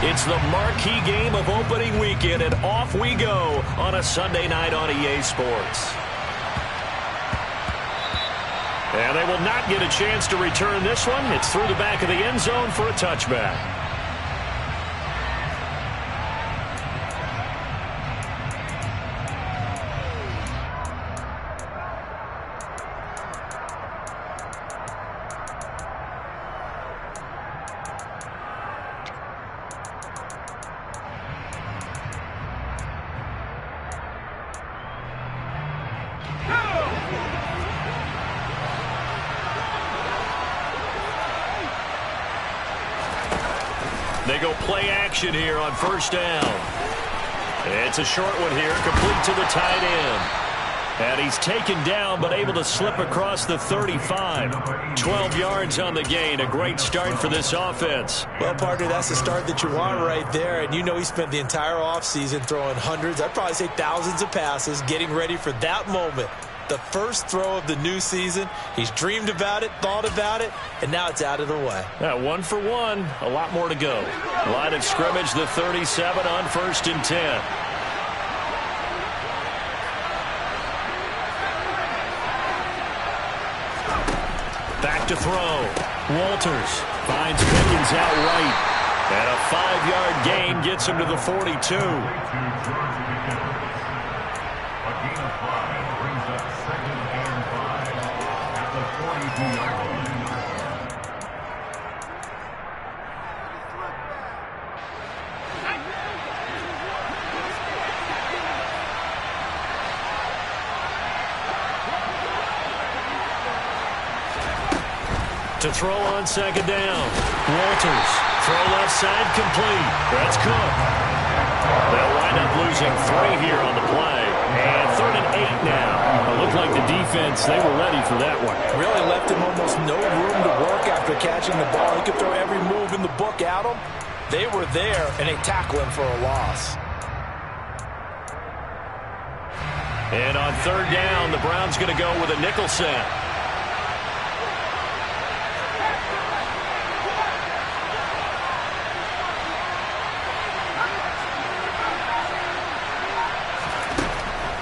It's the marquee game of opening weekend, and off we go on a Sunday night on EA Sports. And they will not get a chance to return this one. It's through the back of the end zone for a touchback. They go play action here on first down. It's a short one here, complete to the tight end. And he's taken down, but able to slip across the 35. 12 yards on the gain. A great start for this offense. Well, partner, that's the start that you want right there. And you know he spent the entire offseason throwing hundreds, I'd probably say thousands of passes, getting ready for that moment. The first throw of the new season. He's dreamed about it, thought about it, and now it's out of the way. Yeah, 1 for 1. A lot more to go. Line of scrimmage, the 37 on 1st and 10. Back to throw. Walters finds Pickens out right. And a 5-yard gain gets him to the 42. To throw on second down. Walters. Throw left side complete. That's Cook. They'll wind up losing 3 here on the play. And 3rd and 8 now. It looked like the defense, they were ready for that one. Really left him almost no room to work after catching the ball. He could throw every move in the book at him. They were there, and they tackle him for a loss. And on 3rd down, the Browns going to go with a nickel set.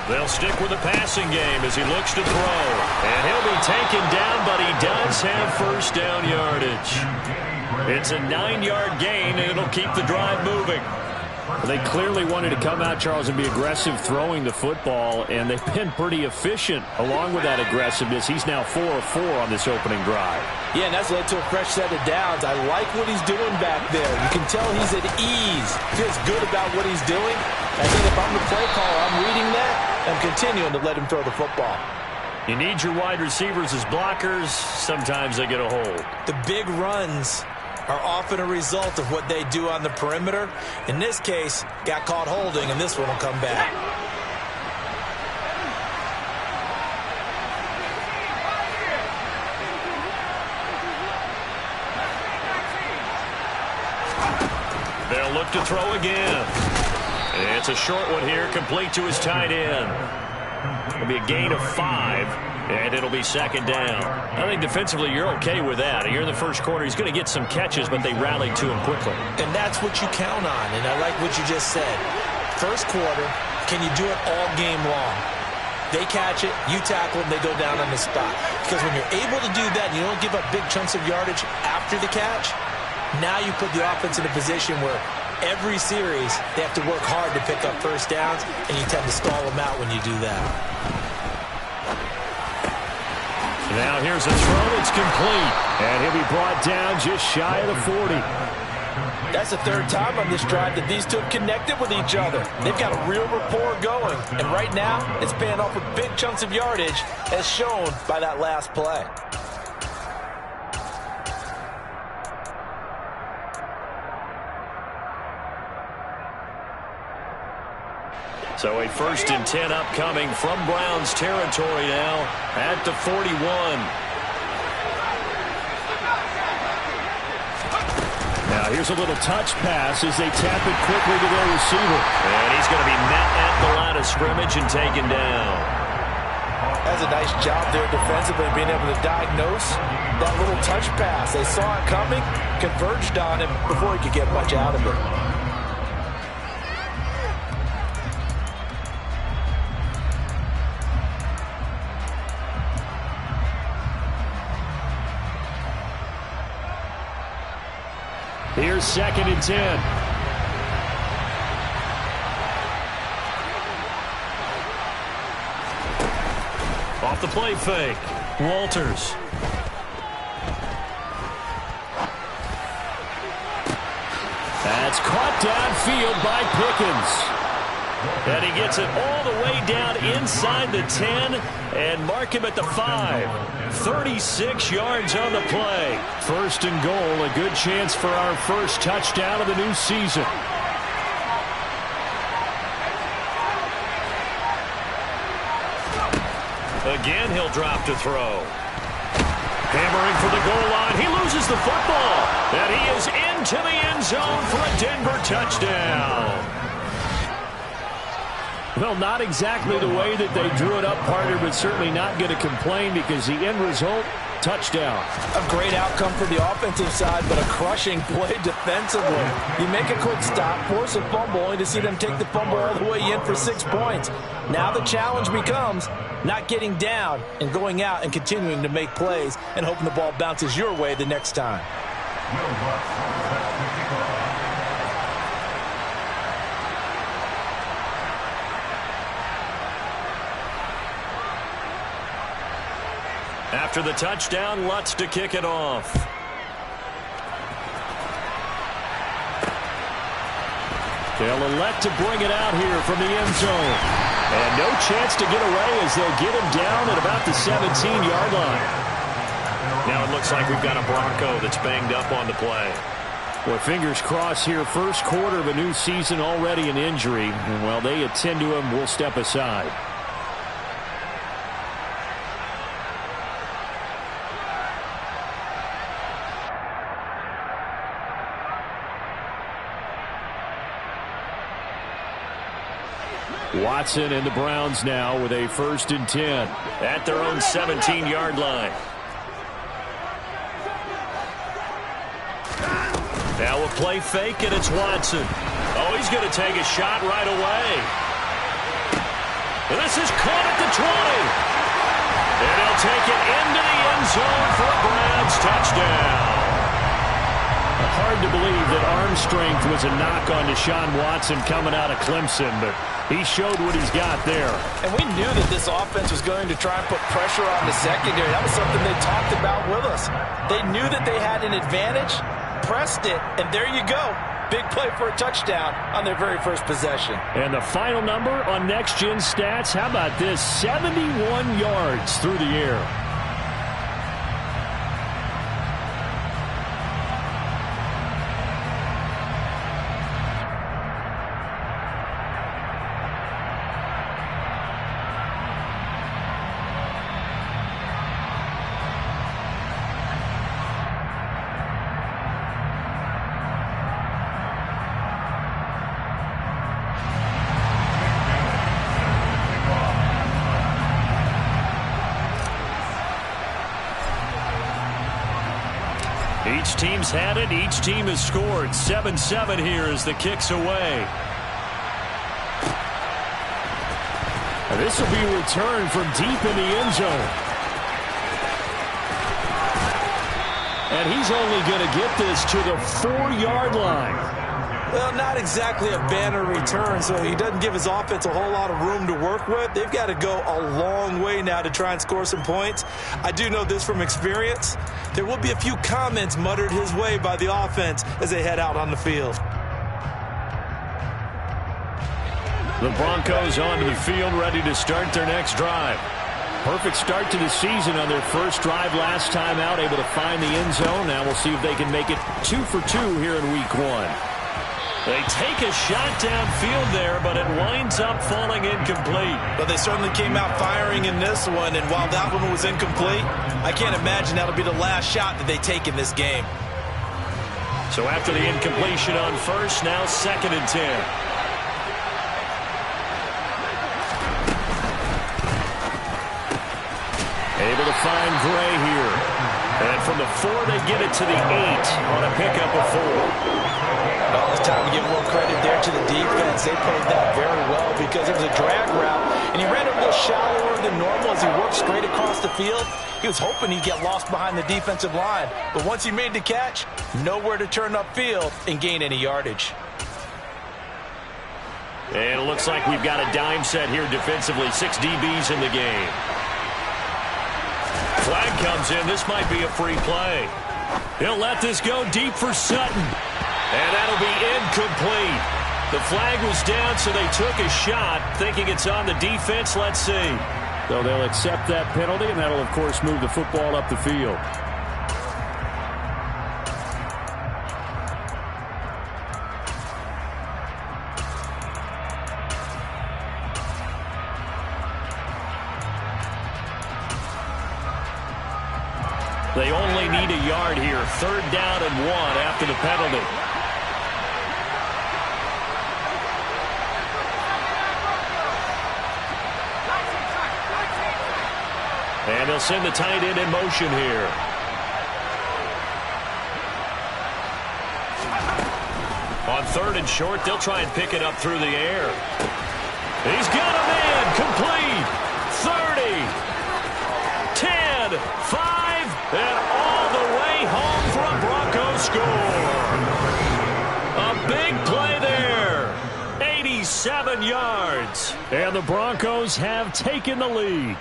They'll stick with the passing game as he looks to throw. And he'll be taken down, but he does have first down yardage. It's a 9-yard gain, and it'll keep the drive moving. They clearly wanted to come out, Charles, and be aggressive throwing the football, and they've been pretty efficient along with that aggressiveness. He's now 4 of 4 on this opening drive. Yeah, and that's led to a fresh set of downs. I like what he's doing back there. You can tell he's at ease. Feels good about what he's doing. I think if I'm the play caller, I'm reading that. I'm continuing to let him throw the football. You need your wide receivers as blockers. Sometimes they get a hold. The big runs are often a result of what they do on the perimeter. In this case, got caught holding, and this one will come back. They'll look to throw again. It's a short one here, complete to his tight end. It'll be a gain of 5, and it'll be 2nd down. I think defensively you're okay with that. You're in the first quarter. He's going to get some catches, but they rallied to him quickly. And that's what you count on, and I like what you just said. First quarter, can you do it all game long? They catch it, you tackle them, they go down on the spot. Because when you're able to do that, and you don't give up big chunks of yardage after the catch, now you put the offense in a position where every series, they have to work hard to pick up first downs, and you tend to stall them out when you do that. Now here's a throw. It's complete. And he'll be brought down just shy of the 40. That's the 3rd time on this drive that these two have connected with each other. They've got a real rapport going. And right now, it's paying off with big chunks of yardage, as shown by that last play. So a 1st and 10 upcoming from Browns territory now at the 41. Now here's a little touch pass as they tap it quickly to their receiver. And he's going to be met at the line of scrimmage and taken down. That's a nice job there defensively, being able to diagnose that little touch pass. They saw it coming, converged on him before he could get much out of it. Here's 2nd and 10. Off the play fake. Walters. That's caught downfield by Pickens. And he gets it all the way down inside the 10 and mark him at the 5. 36 yards on the play. 1st and goal, a good chance for our first touchdown of the new season. Again, he'll drop to throw. Hammering for the goal line. He loses the football. And he is into the end zone for a Denver touchdown. Well, not exactly the way that they drew it up, partner, but certainly not going to complain because the end result, touchdown. A great outcome for the offensive side, but a crushing play defensively. You make a quick stop, force a fumble, only to see them take the fumble all the way in for 6 points. Now the challenge becomes not getting down and going out and continuing to make plays and hoping the ball bounces your way the next time. After the touchdown, Lutz to kick it off. They'll elect to bring it out here from the end zone. And no chance to get away as they'll get him down at about the 17-yard line. Now it looks like we've got a Bronco that's banged up on the play. Well, fingers crossed here. First quarter of a new season, already an injury. And while they attend to him, we'll step aside. Watson and the Browns now with a 1st and 10. At their own 17-yard line. Now a play fake, and it's Watson. Oh, he's going to take a shot right away. This is caught at the 20. And he'll take it into the end zone for a Browns touchdown. Hard to believe that arm strength was a knock on Deshaun Watson coming out of Clemson, but he showed what he's got there. And we knew that this offense was going to try and put pressure on the secondary. That was something they talked about with us. They knew that they had an advantage, pressed it, and there you go. Big play for a touchdown on their very first possession. And the final number on Next Gen Stats, how about this? 71 yards through the air. Each team's had it. Each team has scored. 7-7 here as the kick's away. This will be returned from deep in the end zone. And he's only going to get this to the 4-yard line. Well, not exactly a banner return, so he doesn't give his offense a whole lot of room to work with. They've got to go a long way now to try and score some points. I do know this from experience. There will be a few comments muttered his way by the offense as they head out on the field. The Broncos onto the field, ready to start their next drive. Perfect start to the season on their first drive last time out, able to find the end zone. Now we'll see if they can make it 2 for 2 here in week 1. They take a shot downfield there, but it winds up falling incomplete. But they certainly came out firing in this one, and while that one was incomplete, I can't imagine that'll be the last shot that they take in this game. So after the incompletion on first, now 2nd and 10. Able to find Gray here. And from the 4, they get it to the 8 on a pickup of 4. Well, it's time to give a little credit there to the defense. They played that very well because it was a drag route, and he ran it a little shallower than normal as he worked straight across the field. He was hoping he'd get lost behind the defensive line, but once he made the catch, nowhere to turn upfield and gain any yardage. And it looks like we've got a dime set here defensively. 6 DBs in the game. Flag comes in. This might be a free play. He'll let this go deep for Sutton. And that'll be incomplete. The flag was down, so they took a shot, thinking it's on the defense. Let's see. So they'll accept that penalty, and that'll, of course, move the football up the field. They only need a yard here. 3rd down and 1 after the penalty. And they'll send the tight end in motion here. On 3rd and short, they'll try and pick it up through the air. He's got a man. Complete. 30. 10. 5. And all the way home for a Broncos score. A big play there. 87 yards. And the Broncos have taken the lead.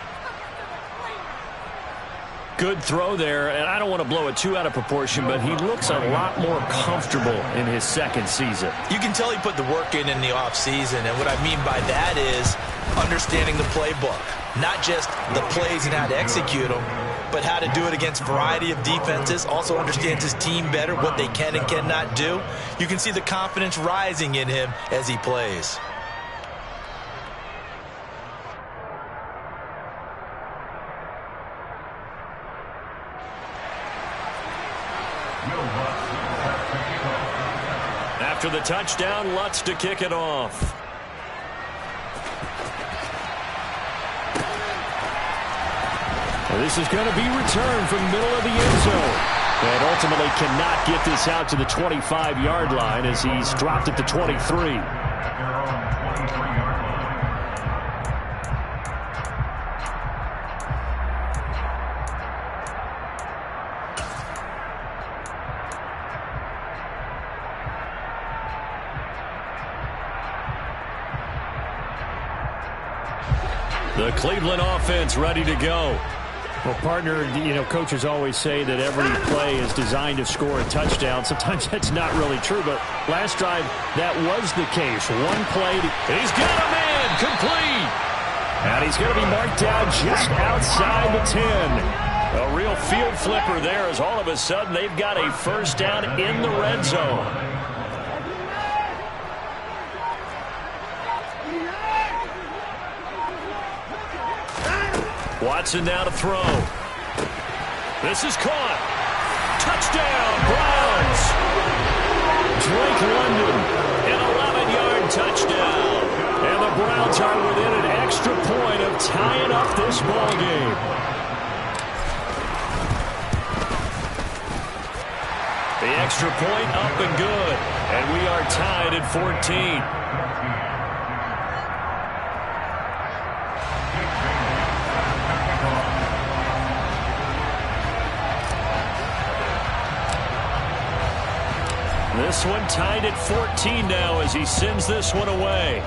Good throw there, and I don't want to blow it too out of proportion, but he looks a lot more comfortable in his 2nd season. You can tell he put the work in the offseason, and what I mean by that is understanding the playbook. Not just the plays and how to execute them, but how to do it against a variety of defenses. Also understands his team better, what they can and cannot do. You can see the confidence rising in him as he plays. After the touchdown, Lutz to kick it off. This is going to be returned from the middle of the end zone. And ultimately cannot get this out to the 25-yard line as he's dropped it to 23. The Cleveland offense ready to go. Well, partner, coaches always say that every play is designed to score a touchdown. Sometimes that's not really true, but last drive, that was the case. One play. He's got a man, complete. And he's going to be marked down just outside the 10. A real field flipper there as all of a sudden they've got a 1st down in the red zone. Watson now to throw. This is caught. Touchdown, Browns. Drake London, an 11-yard touchdown. And the Browns are within an extra point of tying up this ball game. The extra point up and good. And we are tied at 14. This one tied at 14 now as he sends this one away.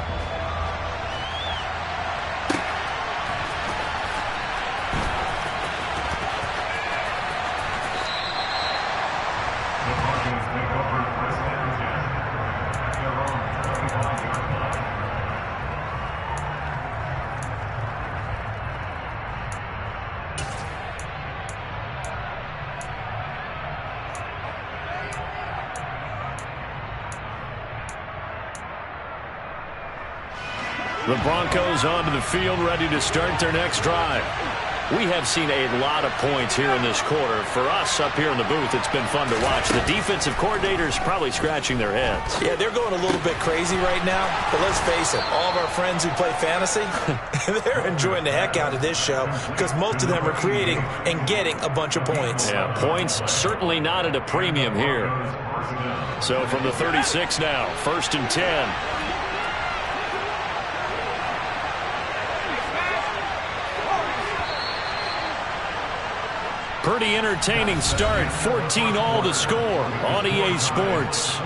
The Broncos onto the field ready to start their next drive. We have seen a lot of points here in this quarter. For us up here in the booth, it's been fun to watch. The defensive coordinators probably scratching their heads. Yeah, they're going a little bit crazy right now. But let's face it, all of our friends who play fantasy, they're enjoying the heck out of this show because most of them are creating and getting a bunch of points. Yeah, points certainly not at a premium here. So from the 36 now, 1st and 10. Pretty entertaining start. 14 all the score on EA Sports.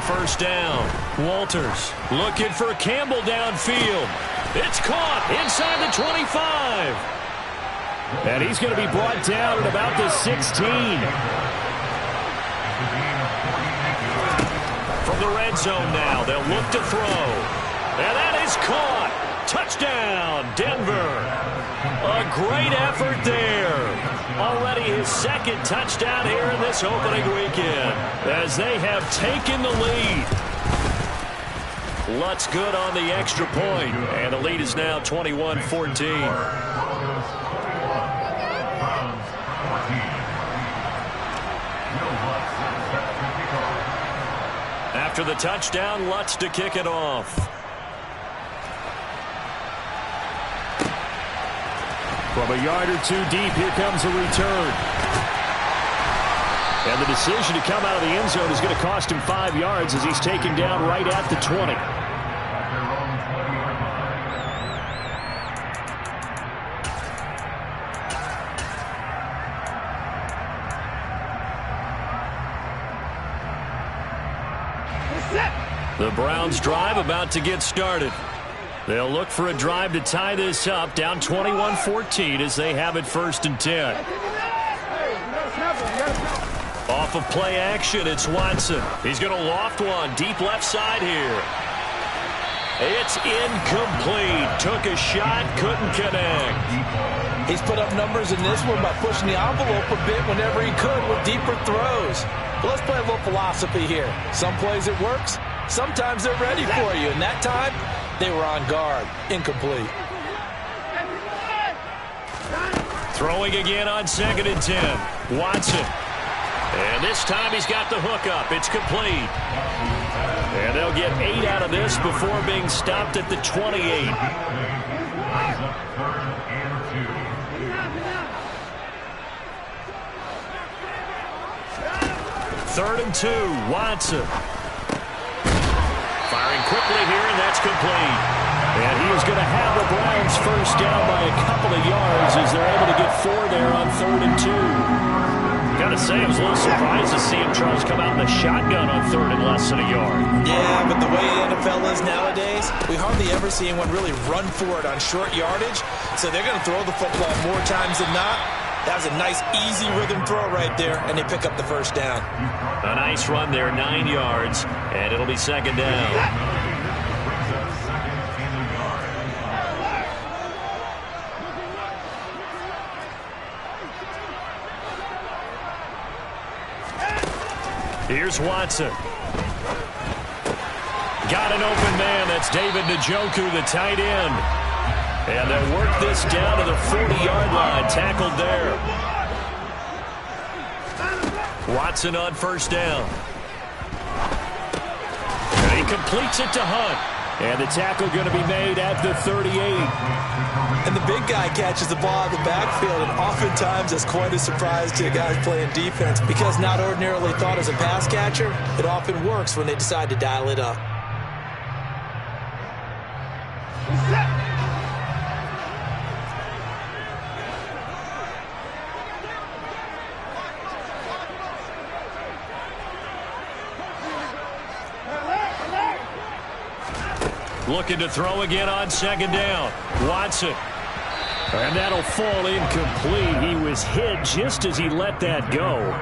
First down. Walters looking for Campbell downfield. It's caught inside the 25. And he's going to be brought down at about the 16. From the red zone now, they'll look to throw. And that is caught. Touchdown, Denver. A great effort there. Already his second touchdown here in this opening weekend as they have taken the lead. Lutz good on the extra point, and the lead is now 21-14. After the touchdown, Lutz to kick it off. From a yard or two deep, here comes a return. And the decision to come out of the end zone is going to cost him 5 yards as he's taken down right at the 20. The Browns drive about to get started. They'll look for a drive to tie this up, down 21-14 as they have it 1st and 10. Off of play action, it's Watson. He's going to loft one deep left side here. It's incomplete. Took a shot, couldn't connect. He's put up numbers in this one by pushing the envelope a bit whenever he could with deeper throws. But let's play a little philosophy here. Some plays it works, sometimes they're ready for you. And that time, they were on guard. Incomplete. Throwing again on 2nd and 10. Watson. And this time he's got the hook up. It's complete. And they'll get 8 out of this before being stopped at the 28. 3rd and 2. Watson. Firing quickly here, and that's complete. And he is going to have the Browns first down by a couple of yards as they're able to get 4 there on 3rd and 2. Gotta say, I was a little surprised to see him, Charles, come out in the shotgun on 3rd and less than a yard. Yeah, but the way the NFL is nowadays, we hardly ever see anyone really run for it on short yardage. So they're going to throw the football more times than not. That was a nice, easy rhythm throw right there, and they pick up the first down. A nice run there, 9 yards, and it'll be 2nd down. Here's Watson. Got an open man. That's David Njoku, the tight end. And they'll work this down to the 40-yard line. Tackled there. Watson on 1st down. And he completes it to Hunt. And the tackle going to be made at the 38. And the big guy catches the ball in the backfield, and oftentimes it's quite a surprise to guys playing defense because not ordinarily thought as a pass catcher, it often works when they decide to dial it up. Looking to throw again on 2nd down. Watson. And that'll fall incomplete. He was hit just as he let that go.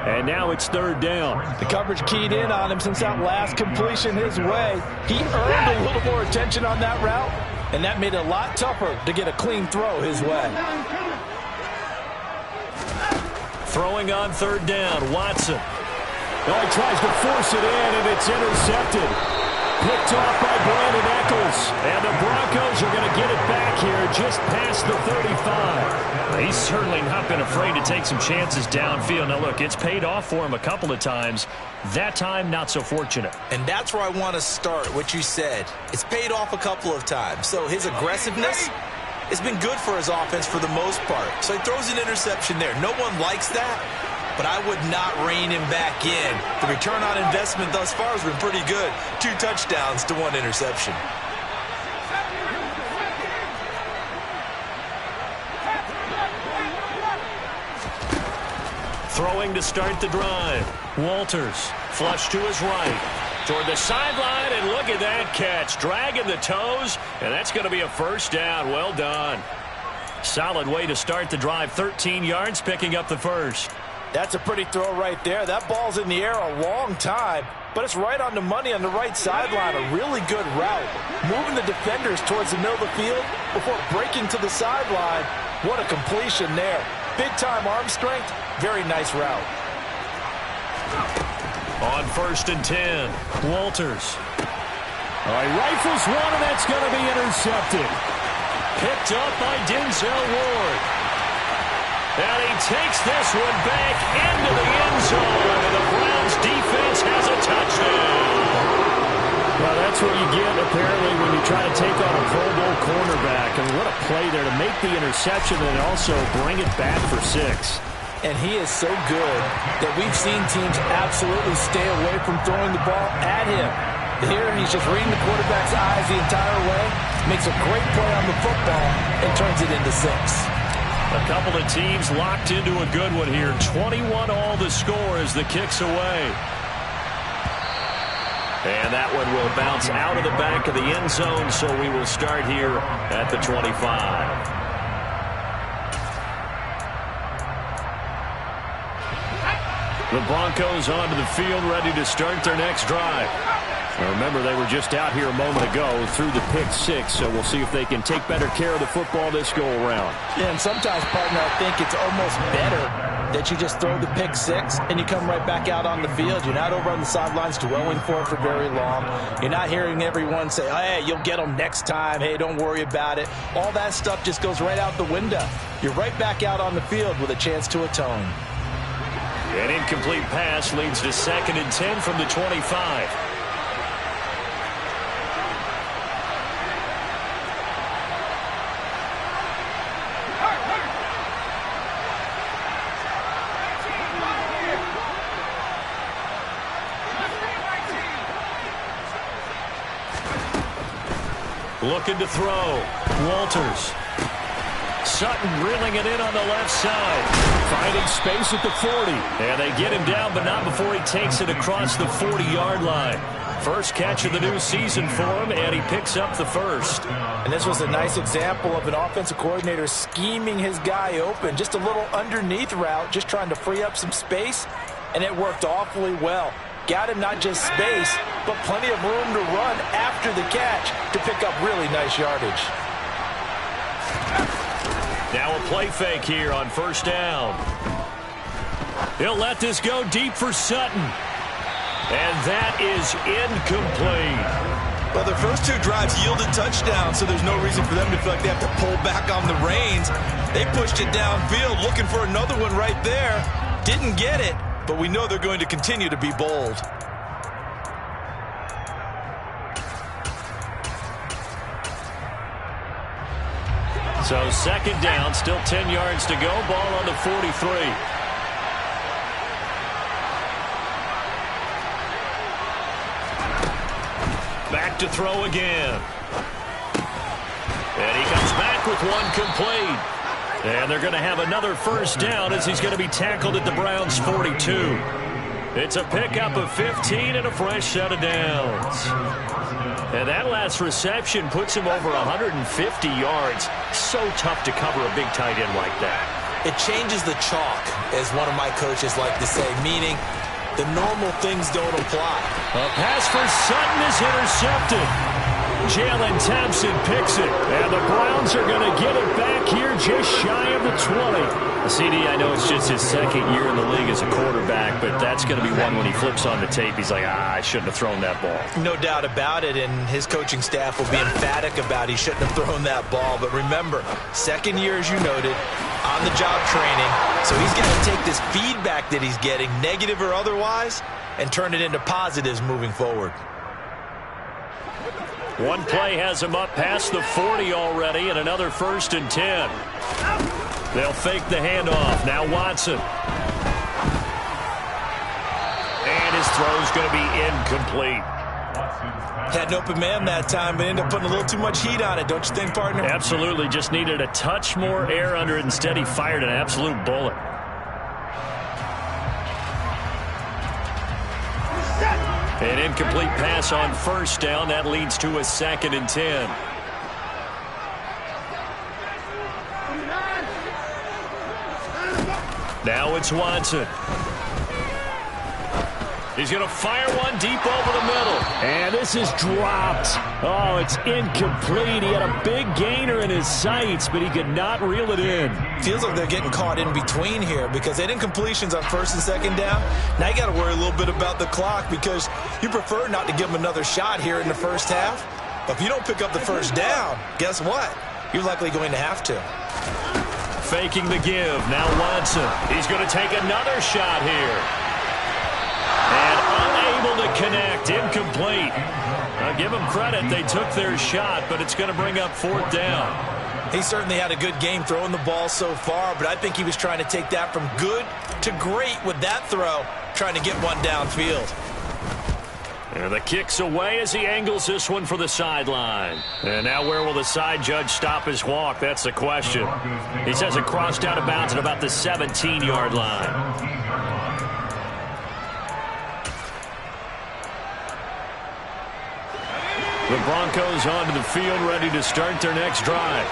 And now it's third down. The coverage keyed in on him since that last completion his way. He earned a little more attention on that route, and that made it a lot tougher to get a clean throw his way. Throwing on third down, Watson. Oh, he tries to force it in, and it's intercepted. Picked off by Brandon Echols. And the Broncos are going to get it back here just past the 35. He's certainly not been afraid to take some chances downfield. Now, look, it's paid off for him a couple of times. That time, not so fortunate. And that's where I want to start, what you said. It's paid off a couple of times. So his aggressiveness has been good for his offense for the most part. So he throws an interception there. No one likes that, but I would not rein him back in. The return on investment thus far has been pretty good. 2 touchdowns to 1 interception. Throwing to start the drive. Walters, flush to his right. Toward the sideline, and look at that catch. Dragging the toes, and that's going to be a first down. Well done. Solid way to start the drive. 13 yards, picking up the first. That's a pretty throw right there. That ball's in the air a long time, but it's right on the money on the right sideline. A really good route. Moving the defenders towards the middle of the field before breaking to the sideline. What a completion there. Big-time arm strength. Very nice route. On 1st and 10, Walters. All right, rifles one, and that's going to be intercepted. Picked up by Denzel Ward. And he takes this one back into the end zone. And the Browns defense has a touchdown. Well, that's what you get, apparently, when you try to take on a Pro Bowl cornerback. And what a play there to make the interception and also bring it back for 6. And he is so good that we've seen teams absolutely stay away from throwing the ball at him. Here, he's just reading the quarterback's eyes the entire way, makes a great play on the football, and turns it into 6. A couple of teams locked into a good one here. 21 all the score as the kick's away. And that one will bounce out of the back of the end zone, so we will start here at the 25. The Broncos onto the field, ready to start their next drive. Now remember, they were just out here a moment ago through the pick 6, so we'll see if they can take better care of the football this go-around. Yeah, and sometimes, partner, I think it's almost better that you just throw the pick 6 and you come right back out on the field. You're not over on the sidelines dwelling for it for very long. You're not hearing everyone say, hey, you'll get them next time. Hey, don't worry about it. All that stuff just goes right out the window. You're right back out on the field with a chance to atone. An incomplete pass leads to 2nd and 10 from the 25. Looking to throw. Walters. Sutton reeling it in on the left side. Finding space at the 40. And they get him down, but not before he takes it across the 40-yard line. First catch of the new season for him, and he picks up the first. And this was a nice example of an offensive coordinator scheming his guy open. Just a little underneath route, just trying to free up some space, and it worked awfully well. Got him not just space, but plenty of room to run after the catch to pick up really nice yardage. Now a play fake here on 1st down. He'll let this go deep for Sutton. And that is incomplete. Well, their first 2 drives yielded touchdowns, so there's no reason for them to feel like they have to pull back on the reins. They pushed it downfield, looking for another one right there. Didn't get it, but we know they're going to continue to be bold. So 2nd down, still 10 yards to go. Ball on the 43. Back to throw again. And he comes back with one complete. And they're going to have another first down as he's going to be tackled at the Browns' 42. It's a pickup of 15 and a fresh set of downs. And that last reception puts him over 150 yards. So tough to cover a big tight end like that. It changes the chalk, as one of my coaches like to say, meaning the normal things don't apply. A pass for Sutton is intercepted. Jalen Thompson picks it, and the Browns are going to get it back here just shy of the 20. CD, I know it's just his second year in the league as a quarterback, but that's going to be one when he flips on the tape. He's like, I shouldn't have thrown that ball. No doubt about it, and his coaching staff will be emphatic about he shouldn't have thrown that ball. But remember, second year, as you noted, on-the-job training, so he's got to take this feedback that he's getting, negative or otherwise, and turn it into positives moving forward. One play has him up past the 40 already, and another 1st and 10. They'll fake the handoff. Now Watson. And his throw's going to be incomplete. Had an open man that time, but ended up putting a little too much heat on it, don't you think, partner? Absolutely. Just needed a touch more air under it. Instead, he fired an absolute bullet. An incomplete pass on 1st down. That leads to a 2nd and 10. Now it's Watson. He's going to fire one deep over the middle. And this is dropped. Oh, it's incomplete. He had a big gainer in his sights, but he could not reel it in. Feels like they're getting caught in between here because they had incompletions on 1st and 2nd down. Now you got to worry a little bit about the clock because you prefer not to give them another shot here in the first half. But if you don't pick up the 1st down, guess what? You're likely going to have to. Faking the give. Now Watson. He's going to take another shot here. And unable to connect. Incomplete. I'll give them credit. They took their shot, but it's going to bring up 4th down. He certainly had a good game throwing the ball so far, but I think he was trying to take that from good to great with that throw, trying to get one downfield. And the kick's away as he angles this one for the sideline. And now where will the side judge stop his walk? That's the question. He says it crossed out of bounds at about the 17-yard line. The Broncos onto the field, ready to start their next drive.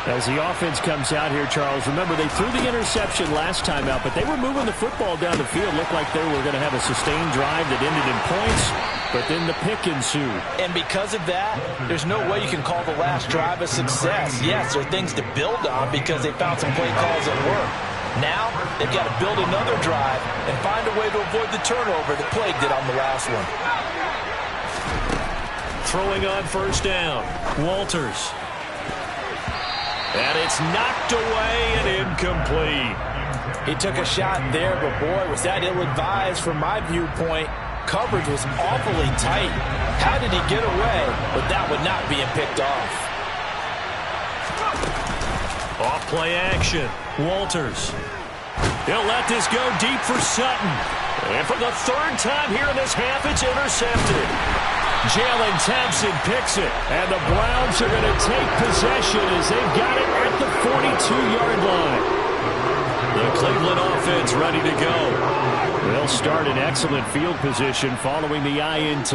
As the offense comes out here, Charles, remember they threw the interception last time out, but they were moving the football down the field. Looked like they were going to have a sustained drive that ended in points, but then the pick ensued. And because of that, there's no way you can call the last drive a success. Yes, there are things to build on because they found some play calls that work. Now, they've got to build another drive and find a way to avoid the turnover that plagued it on the last one. Throwing on 1st down. Walters. And it's knocked away and incomplete. He took a shot there, but boy, was that ill-advised from my viewpoint. Coverage was awfully tight. How did he get away with that one not being picked off? Off-play action. Walters. He'll let this go deep for Sutton. And for the 3rd time here in this half, it's intercepted. Jalen Thompson picks it, and the Browns are going to take possession as they've got it at the 42-yard line. The Cleveland offense ready to go. They'll start in excellent field position following the INT.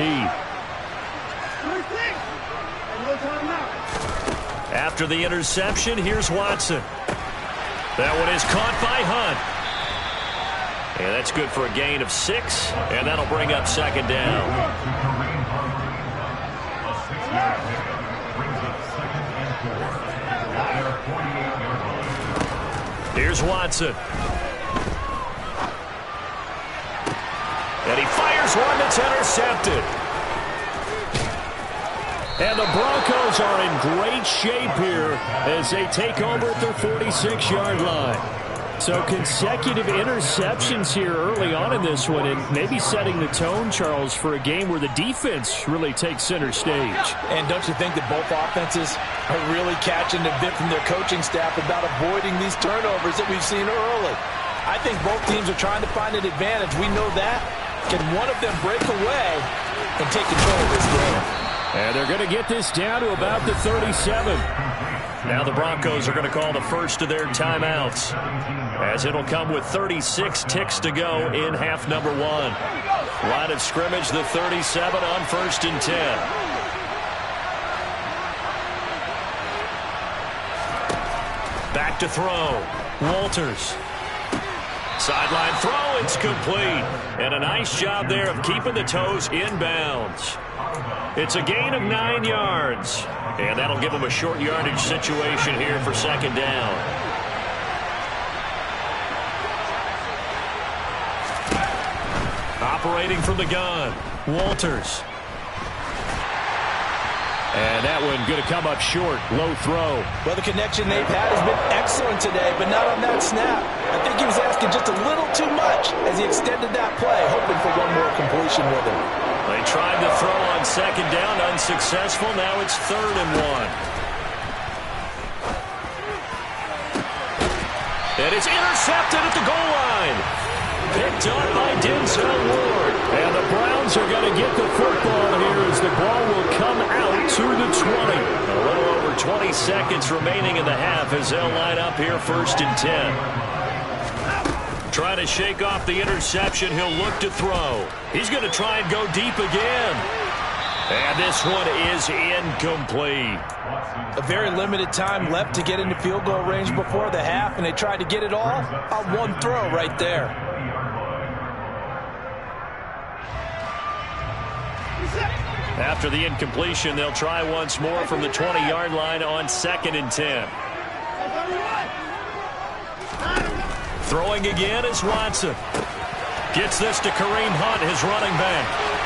After the interception, here's Watson. That one is caught by Hunt. And that's good for a gain of 6, and that'll bring up 2nd down. Here's Watson. And he fires one that's intercepted. And the Broncos are in great shape here as they take over at their 46-yard line. So consecutive interceptions here early on in this one, and maybe setting the tone, Charles, for a game where the defense really takes center stage. And don't you think that both offenses are really catching a bit from their coaching staff about avoiding these turnovers that we've seen early? I think both teams are trying to find an advantage. We know that. Can one of them break away and take control of this game? And they're going to get this down to about the 37. Now the Broncos are going to call the first of their timeouts, as it'll come with 36 ticks to go in half number 1. Line of scrimmage, the 37 on 1st and 10. Back to throw. Walters. Sideline throw, it's complete. And a nice job there of keeping the toes in bounds. It's a gain of 9 yards. And that'll give them a short yardage situation here for second down. Operating from the gun, Walters. And that one going to come up short. Low throw. Well, the connection they've had has been excellent today, but not on that snap. I think he was asking just a little too much as he extended that play, hoping for one more completion with him. They tried to throw on second down, unsuccessful. Now it's 3rd and 1. And it's intercepted at the goal line. Picked up by Denzel Ward. And the Browns are going to get the football here as the ball will come out to the 20. A little over 20 seconds remaining in the half as they'll line up here 1st and 10. Trying to shake off the interception. He'll look to throw. He's going to try and go deep again. And this one is incomplete. A very limited time left to get into field goal range before the half, and they tried to get it all on one throw right there. After the incompletion, they'll try once more from the 20-yard line on 2nd and 10. Throwing again is Watson. Gets this to Kareem Hunt, his running back.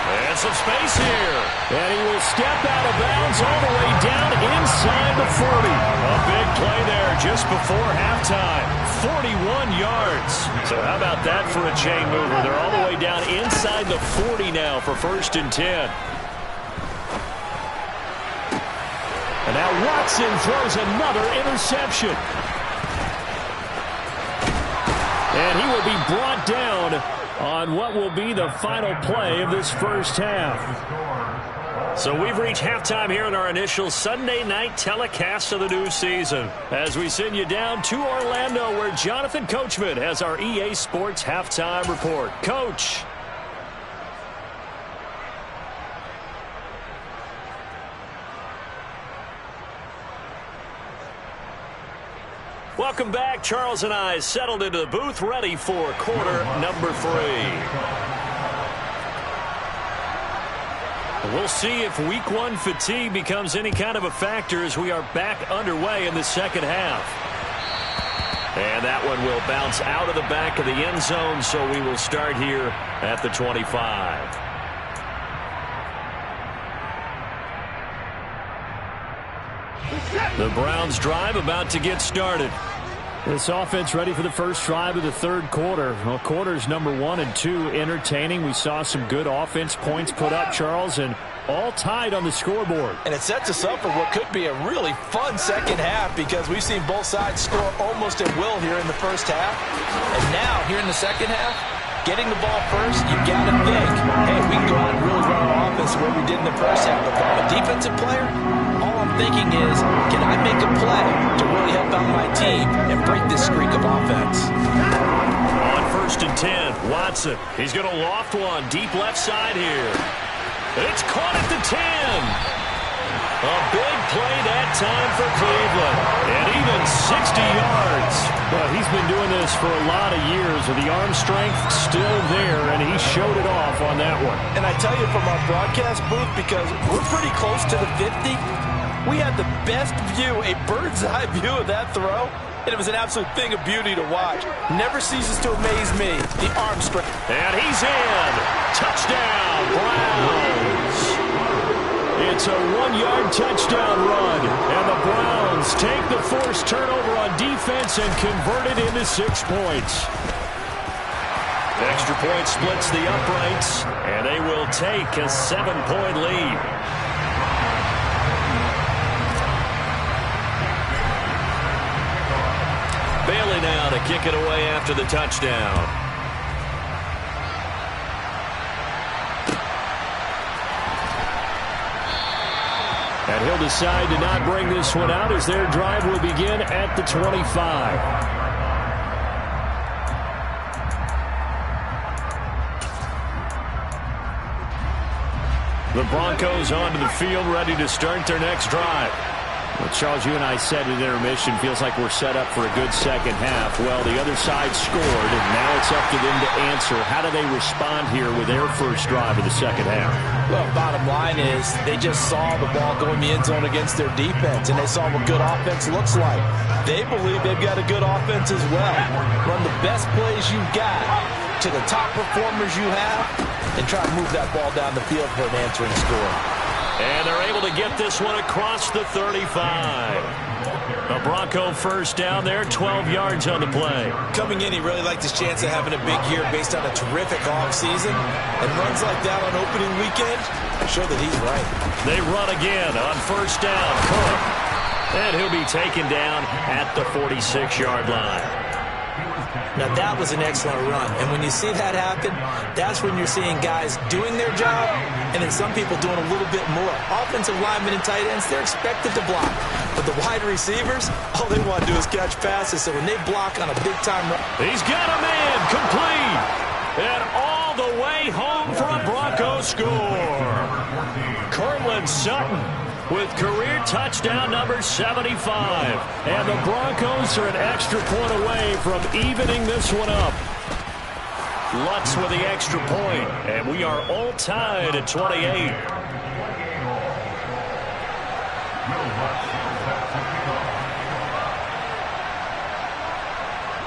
And some space here. And he will step out of bounds all the way down inside the 40. A big play there just before halftime. 41 yards. So how about that for a chain mover? They're all the way down inside the 40 now for 1st and 10. And now Watson throws another interception. And he will be brought down on what will be the final play of this first half. So we've reached halftime here in our initial Sunday night telecast of the new season, as we send you down to Orlando, where Jonathan Coachman has our EA Sports halftime report. Coach. Welcome back. Charles and I settled into the booth, ready for quarter number 3. We'll see if week 1 fatigue becomes any kind of a factor as we are back underway in the second half. And that one will bounce out of the back of the end zone, so we will start here at the 25. The Browns drive about to get started. This offense ready for the first drive of the 3rd quarter. Well, quarters number 1 and 2 entertaining. We saw some good offense points put up, Charles, and all tied on the scoreboard. And it sets us up for what could be a really fun second half, because we've seen both sides score almost at will here in the first half. And now, here in the second half, getting the ball first, you've got to think, hey, we can go out and really run our offense the way we did in the first half. But if I'm a defensive player, all I'm thinking is, can I make a play to really help out my team and break this streak of offense? On 1st and 10, Watson. He's going to loft one deep left side here. It's caught at the 10. A big play that time for Cleveland. And even 60 yards. Well, he's been doing this for a lot of years with the arm strength still there, and he showed it off on that one. And I tell you, from our broadcast booth, because we're pretty close to the 50, we had the best view, a bird's eye view of that throw, and it was an absolute thing of beauty to watch. Never ceases to amaze me, the arm strength. And he's in. Touchdown, Browns. It's a 1-yard touchdown run, and the Browns take the forced turnover on defense and convert it into 6 points. Extra point splits the uprights, and they will take a 7-point lead. Bailey now to kick it away after the touchdown. And he'll decide to not bring this one out as their drive will begin at the 25. The Broncos onto the field, ready to start their next drive. Well, Charles, you and I said at intermission, feels like we're set up for a good second half. Well, the other side scored, and now it's up to them to answer. How do they respond here with their first drive of the second half? Well, bottom line is they just saw the ball go in the end zone against their defense, and they saw what good offense looks like. They believe they've got a good offense as well. Run the best plays you've got to the top performers you have, and try to move that ball down the field for an answering score. And they're able to get this one across the 35. A Bronco first down there, 12 yards on the play. Coming in, he really liked his chance of having a big year based on a terrific offseason. And runs like that on opening weekend show that he's right. They run again on first down. Cook. And he'll be taken down at the 46-yard line. Now, that was an excellent run. And when you see that happen, that's when you're seeing guys doing their job and then some people doing a little bit more. Offensive linemen and tight ends, they're expected to block. But the wide receivers, all they want to do is catch passes. So when they block on a big-time run. He's got a man complete. And all the way home for a Bronco score. Cortland Sutton with career touchdown number 75. And the Broncos are an extra point away from evening this one up. Lutz with the extra point, and we are all tied at 28.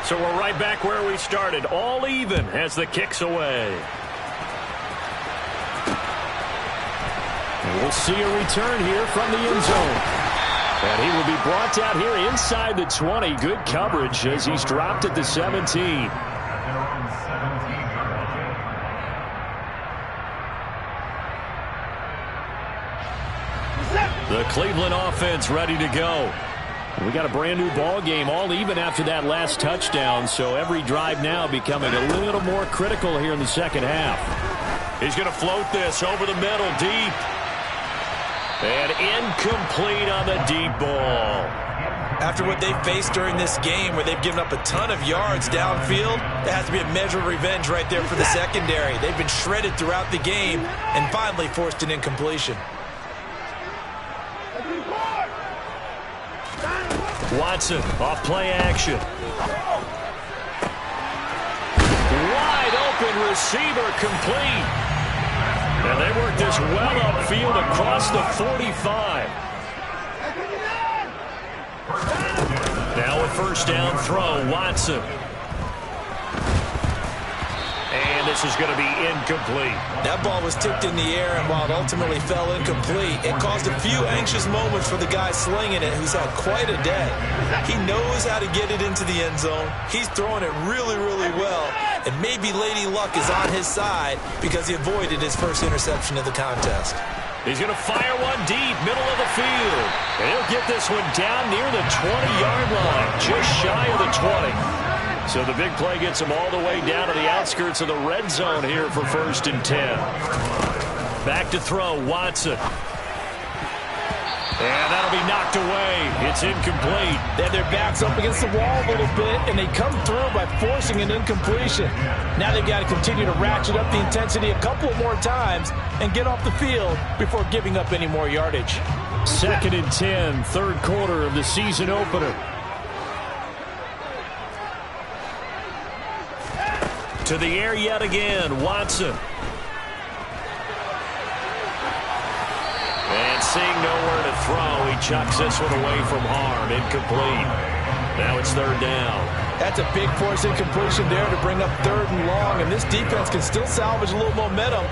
So we're right back where we started, all even as the kick's away. We'll see a return here from the end zone. And he will be brought down here inside the 20. Good coverage as he's dropped at the 17. The Cleveland offense ready to go. We got a brand new ball game, all even after that last touchdown. So every drive now becoming a little more critical here in the second half. He's going to float this over the middle deep. And incomplete on the deep ball. After what they've faced during this game where they've given up a ton of yards downfield, there has to be a measure of revenge right there for the secondary. They've been shredded throughout the game and finally forced an incompletion. Watson off play action. Wide open receiver complete. And they work this well upfield across the 45. Now a first down throw, Watson. And this is going to be incomplete. That ball was tipped in the air, and while it ultimately fell incomplete, it caused a few anxious moments for the guy slinging it, who's had quite a day. He knows how to get it into the end zone. He's throwing it really, really well. And maybe Lady Luck is on his side because he avoided his first interception of the contest. He's going to fire one deep, middle of the field. And he'll get this one down near the 20-yard line, just shy of the 20. So the big play gets him all the way down to the outskirts of the red zone here for 1st and 10. Back to throw, Watson. And that'll be knocked away. It's incomplete. They have their backs up against the wall a little bit, and they come through by forcing an incompletion. Now they've got to continue to ratchet up the intensity a couple of more times and get off the field before giving up any more yardage. 2nd and 10, third quarter of the season opener. To the air yet again, Watson. And seeing nowhere to throw, he chucks this one away from harm. Incomplete. Now it's 3rd down. That's a big force incompletion there to bring up 3rd and long, and this defense can still salvage a little momentum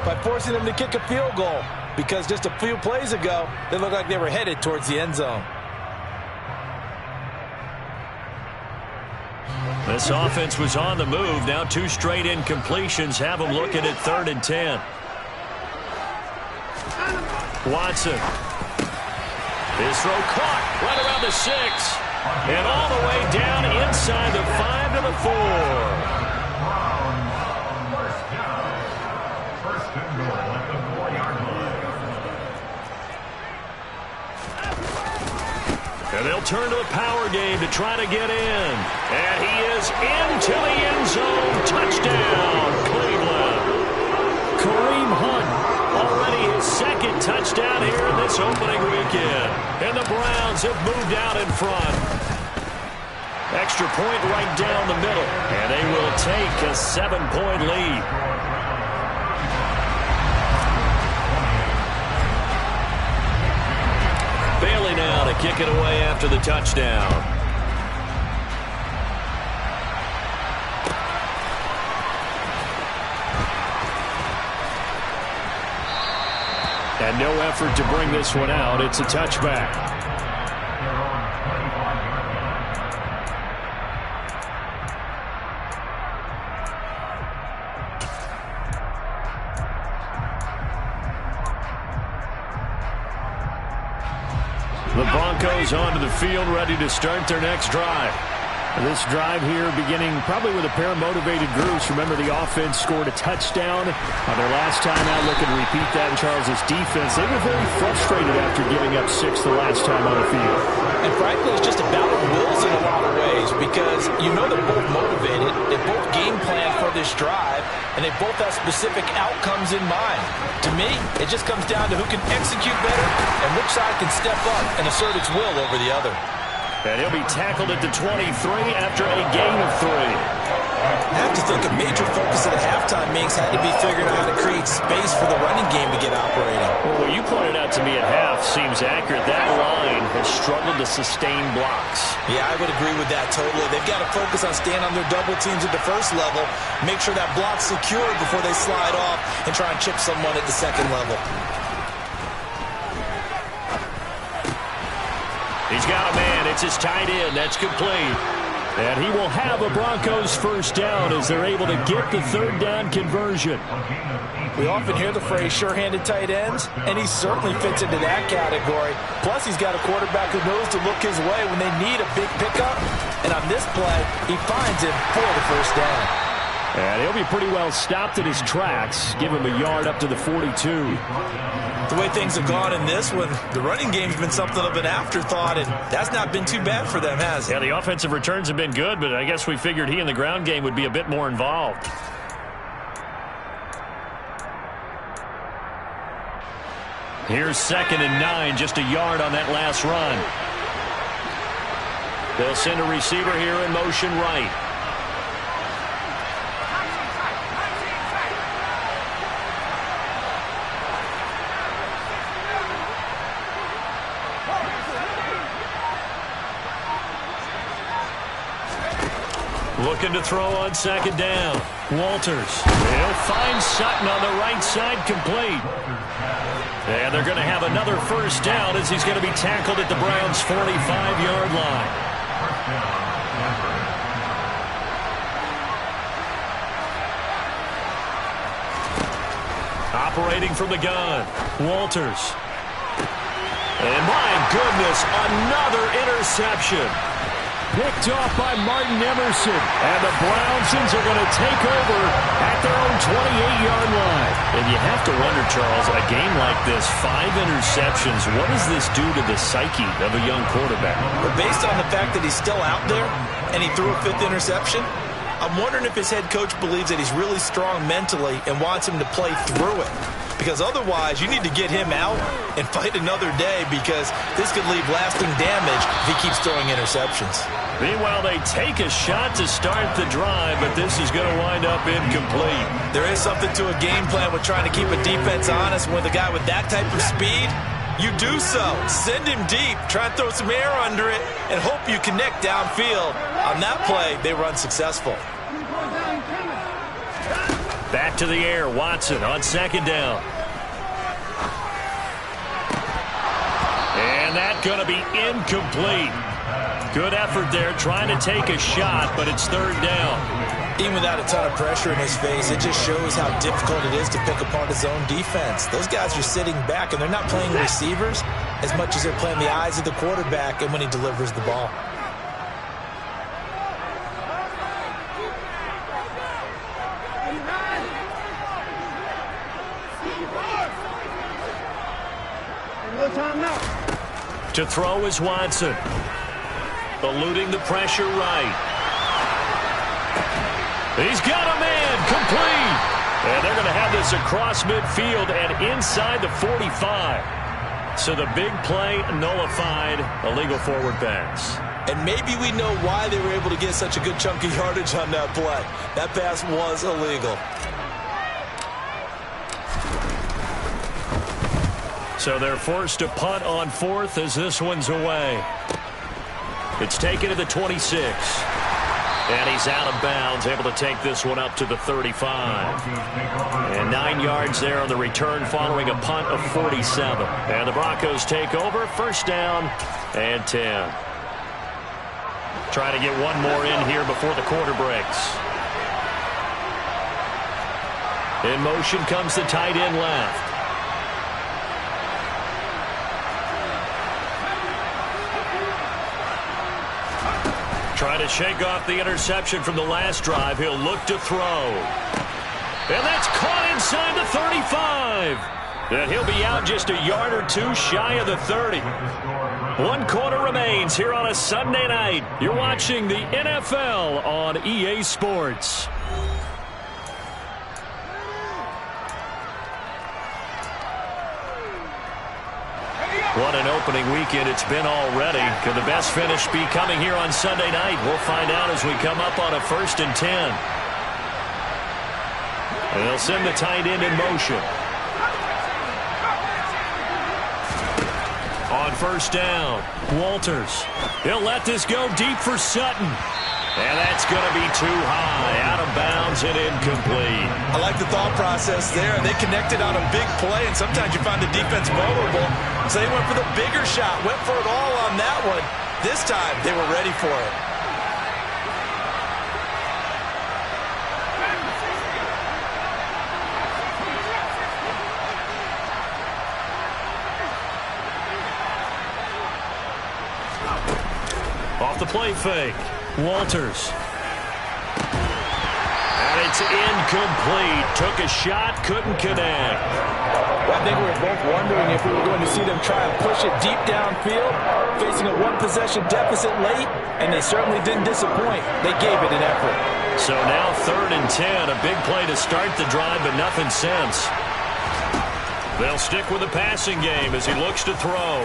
by forcing them to kick a field goal, because just a few plays ago, they looked like they were headed towards the end zone. This offense was on the move. Now 2 straight incompletions have them looking at 3rd and 10. Watson. His throw caught right around the 6. And all the way down inside the 5 to the 4. And they'll turn to the power game to try to get in. And he is into the end zone. Touchdown, Cleveland. Kareem Hunt, already his 2nd touchdown here in this this opening weekend. And the Browns have moved out in front. Extra point right down the middle. And they will take a 7-point lead. Bailey now to kick it away after the touchdown. And no effort to bring this one out. It's a touchback. The Broncos onto the field, ready to start their next drive. This drive here beginning probably with a pair of motivated groups. Remember, the offense scored a touchdown on their last time out. Looking to repeat that in Charles' defense. They were very frustrated after giving up 6 the last time on the field. And frankly, it's just a battle of wills in a lot of ways because you know they're both motivated. They both game plan for this drive, and they both have specific outcomes in mind. To me, it just comes down to who can execute better and which side can step up and assert its will over the other. And he'll be tackled at the 23 after a gain of 3. I have to think a major focus of the halftime makes had to be figuring out how to create space for the running game to get operating. Well, what you pointed out to me at half seems accurate. That line has struggled to sustain blocks. Yeah, I would agree with that totally. They've got to focus on staying on their double teams at the first level, make sure that block's secure before they slide off and try and chip someone at the second level. He's got a man. It's his tight end. That's complete. And he will have a Broncos first down as they're able to get the third down conversion. We often hear the phrase sure-handed tight ends, and he certainly fits into that category. Plus, he's got a quarterback who knows to look his way when they need a big pickup. And on this play, he finds him for the first down. And he'll be pretty well stopped in his tracks. Give him a yard up to the 42. The way things have gone in this one, the running game's been something of an afterthought, and that's not been too bad for them, has it? Yeah, the offensive returns have been good, but I guess we figured he in the ground game would be a bit more involved. Here's 2nd and 9, just a yard on that last run. They'll send a receiver here in motion right. Looking to throw on 2nd down. Walters. He'll find Sutton on the right side, complete. And they're going to have another first down as he's going to be tackled at the Browns' 45-yard line. Operating from the gun, Walters. And my goodness, another interception. Picked off by Martin Emerson. And the Brownsons are going to take over at their own 28-yard line. And you have to wonder, Charles, a game like this, 5 interceptions, what does this do to the psyche of a young quarterback? But based on the fact that he's still out there and he threw a 5th interception, I'm wondering if his head coach believes that he's really strong mentally and wants him to play through it. Because otherwise, you need to get him out and fight another day because this could leave lasting damage if he keeps throwing interceptions. Meanwhile, they take a shot to start the drive, but this is going to wind up incomplete. There is something to a game plan with trying to keep a defense honest. With a guy with that type of speed, you do so. Send him deep, try and throw some air under it, and hope you connect downfield. On that play, they were unsuccessful. Back to the air, Watson on 2nd down. And that's going to be incomplete. Good effort there, trying to take a shot, but it's 3rd down. Even without a ton of pressure in his face, it just shows how difficult it is to pick apart his own defense. Those guys are sitting back, and they're not playing receivers as much as they're playing the eyes of the quarterback and when he delivers the ball. To throw is Watson. Eluding the pressure right. He's got a man, complete. And they're going to have this across midfield and inside the 45. So the big play nullified, illegal forward pass. And maybe we know why they were able to get such a good chunk of yardage on that play. That pass was illegal. So they're forced to punt on 4th as this one's away. It's taken to the 26. And he's out of bounds, able to take this one up to the 35. And 9 yards there on the return following a punt of 47. And the Broncos take over, first down and 10. Trying to get one more in here before the quarter breaks. In motion comes the tight end left. Trying to shake off the interception from the last drive. He'll look to throw. And that's caught inside the 35. And he'll be out just a yard or two shy of the 30. 1 quarter remains here on a Sunday night. You're watching the NFL on EA Sports. What an opening weekend it's been already. Could the best finish be coming here on Sunday night? We'll find out as we come up on a 1st and 10. And they'll send the tight end in motion. On first down, Walters. He'll let this go deep for Sutton. And that's going to be too high, out of bounds and incomplete. I like the thought process there. They connected on a big play, and sometimes you find the defense vulnerable. So they went for the bigger shot, went for it all on that one. This time, they were ready for it. Off the play fake. Walters. And it's incomplete. Took a shot, couldn't connect. I think we were both wondering if we were going to see them try and push it deep downfield, facing a one-possession deficit late, and they certainly didn't disappoint. They gave it an effort. So now 3rd and 10. A big play to start the drive, but nothing since. They'll stick with the passing game as he looks to throw.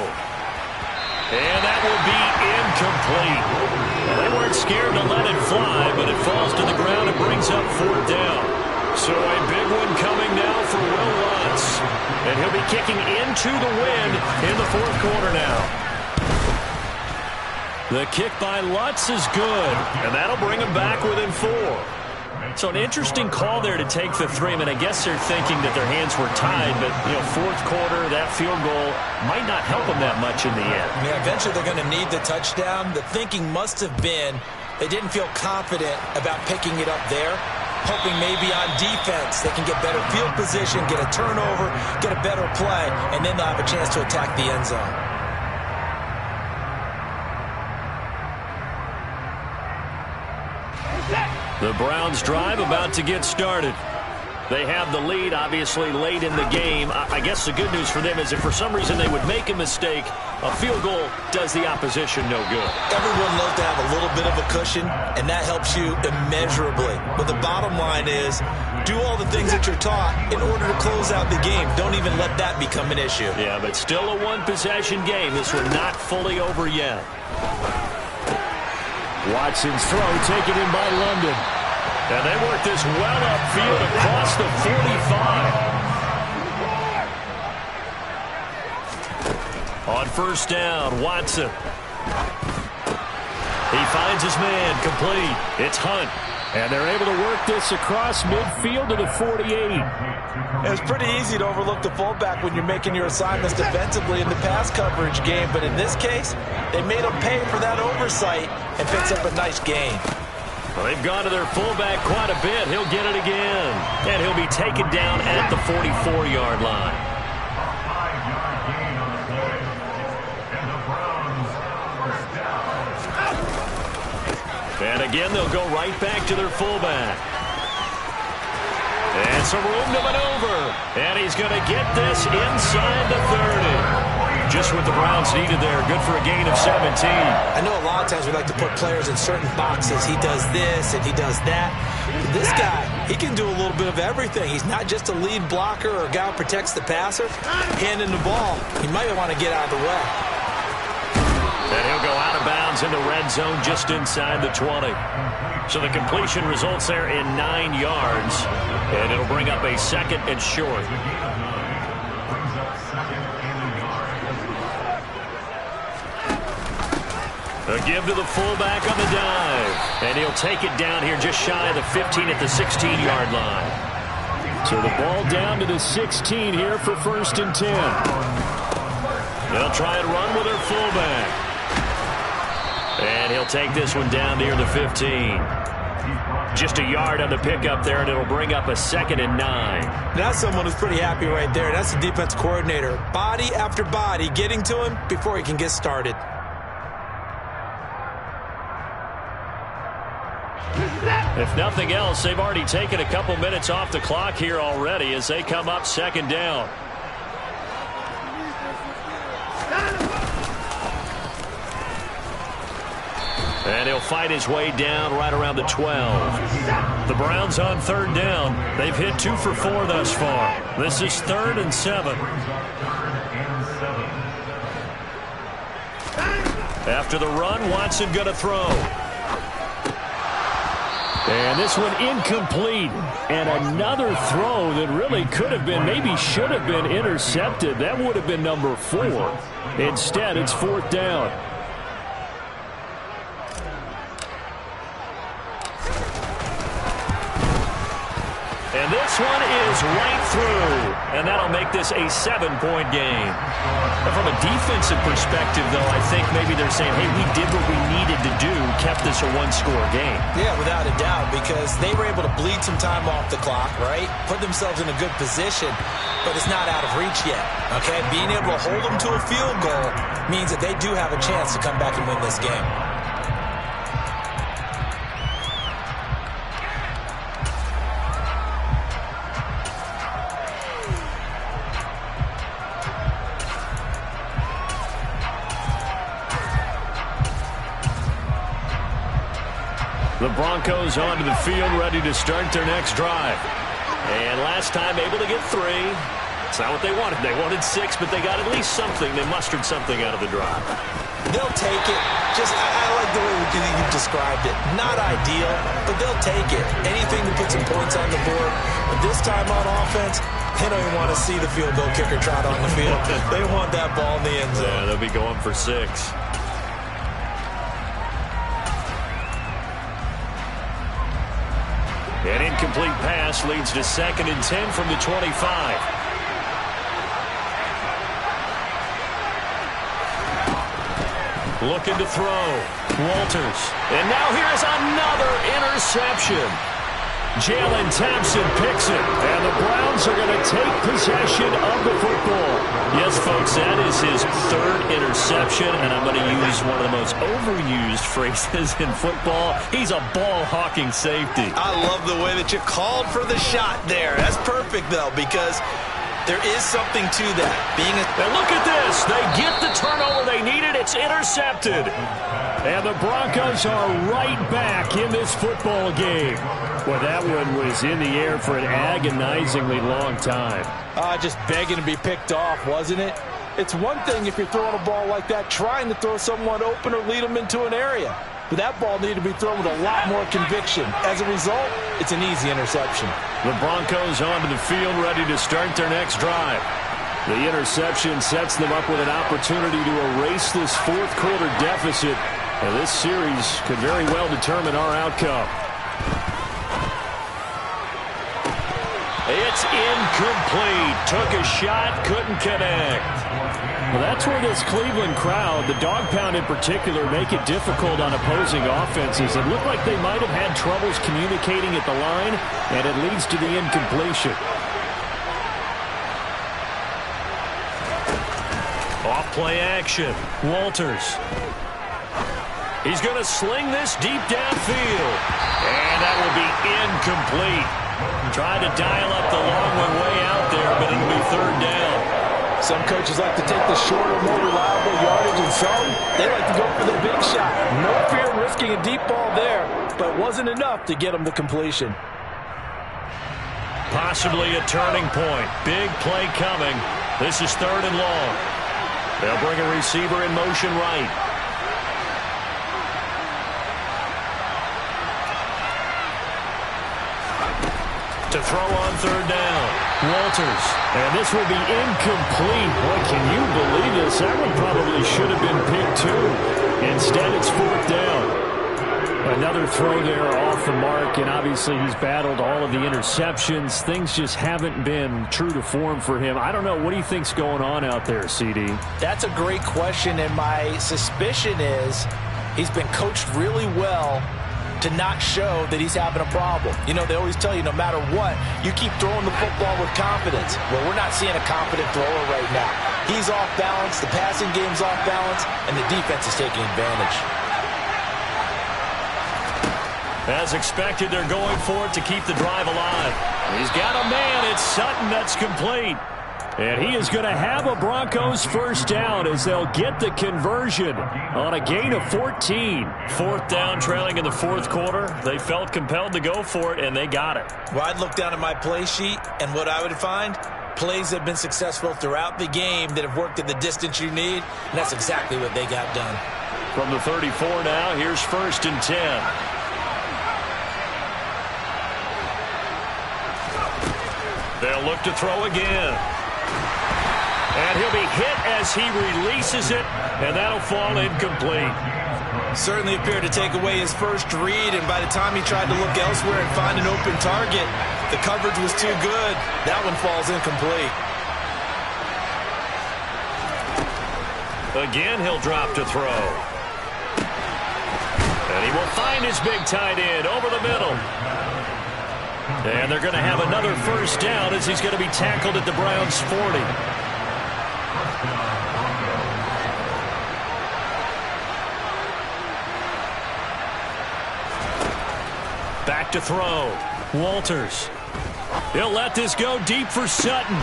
And that will be incomplete. Well, they weren't scared to let it fly, but it falls to the ground and brings up 4th down. So a big one coming now for Will Lutz. And he'll be kicking into the wind in the 4th quarter now. The kick by Lutz is good, and that'll bring him back within 4. So an interesting call there to take the 3. I mean, I guess they're thinking that their hands were tied, but, 4th quarter, that field goal might not help them that much in the end. Yeah, eventually they're going to need the touchdown. The thinking must have been they didn't feel confident about picking it up there, hoping maybe on defense they can get better field position, get a turnover, get a better play, and then they'll have a chance to attack the end zone. The Browns drive about to get started. They have the lead, obviously, late in the game. I guess the good news for them is if for some reason they would make a mistake, a field goal does the opposition no good. Everyone loves to have a little bit of a cushion, and that helps you immeasurably. But the bottom line is, do all the things that you're taught in order to close out the game. Don't even let that become an issue. Yeah, but still a one-possession game. This one not fully over yet. Watson's throw taken in by London. And they work this well upfield across the 45. On first down, Watson. He finds his man, complete. It's Hunt. And they're able to work this across midfield to the 48. It's pretty easy to overlook the fullback when you're making your assignments defensively in the pass coverage game. But in this case, they made him pay for that oversight and picks up a nice gain. Well, they've gone to their fullback quite a bit. He'll get it again. And he'll be taken down at the 44-yard line. And again, they'll go right back to their fullback. And some room to maneuver. And he's going to get this inside the 30. just what the Browns needed there. Good for a gain of 17. I know a lot of times we like to put players in certain boxes. He does this and he does that. But this guy, he can do a little bit of everything. He's not just a lead blocker or a guy who protects the passer. Handing the ball, he might want to get out of the way. And he'll go out of bounds in the red zone just inside the 20. So the completion results there in 9 yards. And it'll bring up a second and short. A give to the fullback on the dive. And he'll take it down here just shy of the 15 at the 16-yard line. So the ball down to the 16 here for 1st and 10. They'll try and run with their fullback. And he'll take this one down near the 15. Just a yard on the pickup there, and it'll bring up a 2nd and 9. That's someone who's pretty happy right there. That's the defense coordinator. Body after body getting to him before he can get started. If nothing else, they've already taken a couple minutes off the clock here already as they come up 2nd down. And he'll fight his way down right around the 12. The Browns on 3rd down. They've hit 2 for 4 thus far. This is 3rd and 7. After the run, Watson going to throw. And this one incomplete. And another throw that really could have been, maybe should have been intercepted. That would have been number 4. Instead, it's 4th down. And this one is right through. And that'll make this a 7-point game. But from a defensive perspective, though, I think maybe they're saying, hey, we did what we needed to do, kept this a 1-score game. Yeah, without a doubt, because they were able to bleed some time off the clock, right? Put themselves in a good position, but it's not out of reach yet, okay? Being able to hold them to a field goal means that they do have a chance to come back and win this game. The Broncos onto the field, ready to start their next drive. And last time able to get 3. It's not what they wanted. They wanted 6, but they got at least something. They mustered something out of the drive. They'll take it. I like the way you described it. Not ideal, but they'll take it. Anything to put some points on the board. But this time on offense, they don't even want to see the field goal kicker trot on the field. They want that ball in the end zone. Yeah, they'll be going for 6. An incomplete pass leads to 2nd and 10 from the 25. Looking to throw. Walters. And now here's another interception. Jalen Thompson picks it. And the Browns are going to take possession of the football. Yes, folks, that is his 3rd interception. And I'm going to use one of the most overused phrases in football. He's a ball-hawking safety. I love the way that you called for the shot there. That's perfect, though, because there is something to that. And look at this. They get the turnover they needed. It's intercepted. And the Broncos are right back in this football game. Well, that one was in the air for an agonizingly long time. Just begging to be picked off, wasn't it? It's one thing if you're throwing a ball like that, trying to throw someone open or lead them into an area. But that ball needed to be thrown with a lot more conviction. As a result, it's an easy interception. The Broncos onto the field, ready to start their next drive. The interception sets them up with an opportunity to erase this 4th quarter deficit. And this series could very well determine our outcome. It's incomplete. Took a shot, couldn't connect. Well, that's where this Cleveland crowd, the dog pound in particular, make it difficult on opposing offenses. It looked like they might have had troubles communicating at the line, and it leads to the incompletion. Off-play action. Walters. He's going to sling this deep downfield. And that will be incomplete. Tried to dial up the long one way out there, but it'll be 3rd down. Some coaches like to take the shorter, more reliable yardage, and some, they like to go for the big shot. No fear in risking a deep ball there, but it wasn't enough to get them to completion. Possibly a turning point. Big play coming. This is 3rd and long. They'll bring a receiver in motion right. To throw on 3rd down. Walters. And this will be incomplete. Boy, can you believe this? That one probably should have been picked too. Instead, it's 4th down. Another throw there off the mark, and obviously he's battled all of the interceptions. Things just haven't been true to form for him. I don't know. What do you think's going on out there, CD? That's a great question, and my suspicion is he's been coached really well to not show that he's having a problem. You know, they always tell you no matter what, you keep throwing the football with confidence. Well, we're not seeing a confident thrower right now. He's off balance, the passing game's off balance, and the defense is taking advantage. As expected, they're going for it to keep the drive alive. He's got a man. It's Sutton. That's complete. And he is going to have a Broncos first down as they'll get the conversion on a gain of 14. 4th down, trailing in the 4th quarter. They felt compelled to go for it, and they got it. Well, I'd look down at my play sheet, and what I would find, plays that have been successful throughout the game that have worked at the distance you need, and that's exactly what they got done. From the 34 now, here's 1st and 10. They'll look to throw again. And he'll be hit as he releases it, and that'll fall incomplete. Certainly appeared to take away his first read, and by the time he tried to look elsewhere and find an open target, the coverage was too good. That one falls incomplete. Again, he'll drop to throw. And he will find his big tight end over the middle. And they're going to have another first down as he's going to be tackled at the Browns' 40. Back to throw. Walters. He'll let this go deep for Sutton.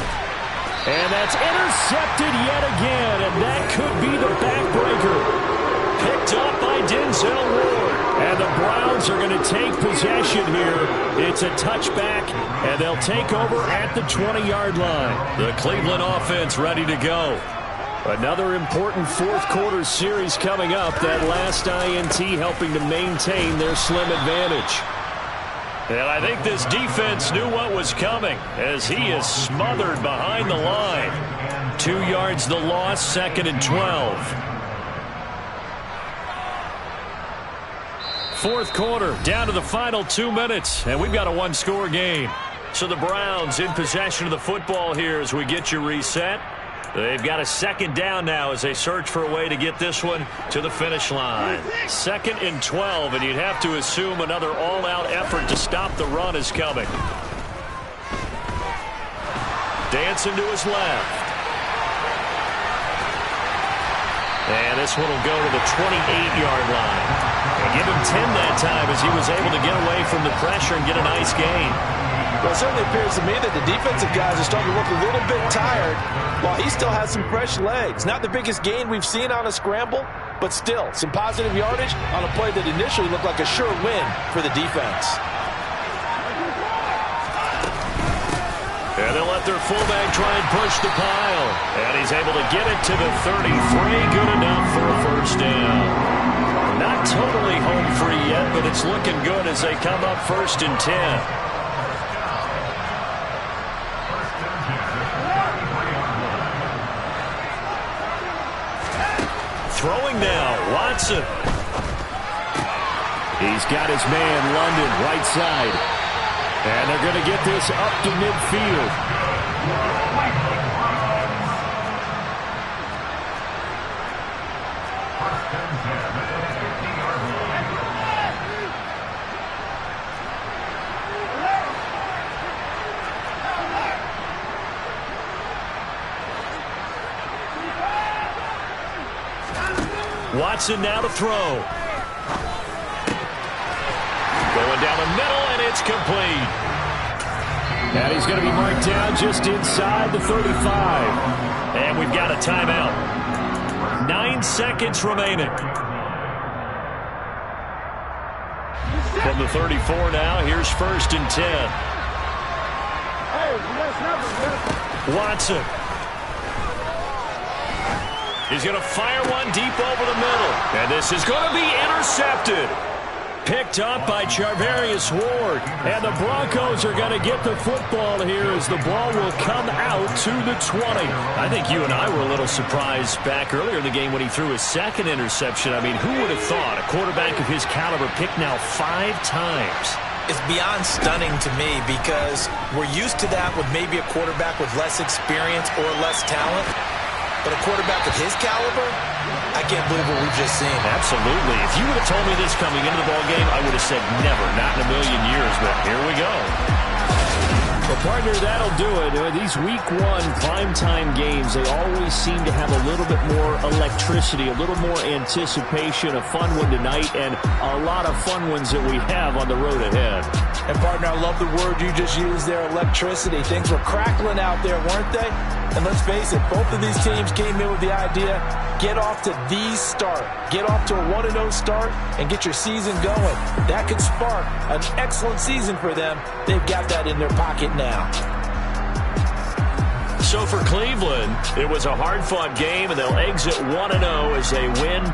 And that's intercepted yet again, and that could be the backbreaker. Picked up by Denzel Ward. And the Browns are going to take possession here. It's a touchback, and they'll take over at the 20-yard line. The Cleveland offense ready to go. Another important 4th quarter series coming up. That last INT helping to maintain their slim advantage. And I think this defense knew what was coming as he is smothered behind the line. 2 yards the loss, 2nd and 12. 4th quarter, down to the final 2 minutes, and we've got a 1-score game. So the Browns in possession of the football here as we get you reset. They've got a 2nd down now as they search for a way to get this one to the finish line. 2nd and 12, and you'd have to assume another all-out effort to stop the run is coming. Dancing to his left. And this one will go to the 28-yard line. And give him 10 that time as he was able to get away from the pressure and get a nice gain. Well, it certainly appears to me that the defensive guys are starting to look a little bit tired while he still has some fresh legs. Not the biggest gain we've seen on a scramble, but still some positive yardage on a play that initially looked like a sure win for the defense. And they'll let their fullback try and push the pile. And he's able to get it to the 33. Good enough for a first down. Not totally home free yet, but it's looking good as they come up 1st and 10. Throwing now, Watson. He's got his man, London, right side. And they're going to get this up to midfield. Watson now to throw. Going down the middle, and it's complete. And he's going to be marked down just inside the 35. And we've got a timeout. 9 seconds remaining. From the 34 now, here's 1st and 10. Watson. He's going to fire one deep over the middle. And this is going to be intercepted. Picked up by Charvarius Ward. And the Broncos are going to get the football here as the ball will come out to the 20. I think you and I were a little surprised back earlier in the game when he threw his second interception. I mean, who would have thought a quarterback of his caliber picked now 5 times? It's beyond stunning to me because we're used to that with maybe a quarterback with less experience or less talent. But a quarterback of his caliber, I can't believe what we've just seen. Absolutely. If you would have told me this coming into the ball game, I would have said never, not in a million years. But here we go. Well, partner, that'll do it. These Week 1 primetime games, they always seem to have a little bit more electricity, a little more anticipation, a fun one tonight, and a lot of fun ones that we have on the road ahead. And, partner, I love the word you just used there, electricity. Things were crackling out there, weren't they? And let's face it, both of these teams came in with the idea, get off to the start. Get off to a 1-0 start and get your season going. That could spark an excellent season for them. They've got that in their pocket now. So for Cleveland, it was a hard-fought game, and they'll exit 1-0 as they win.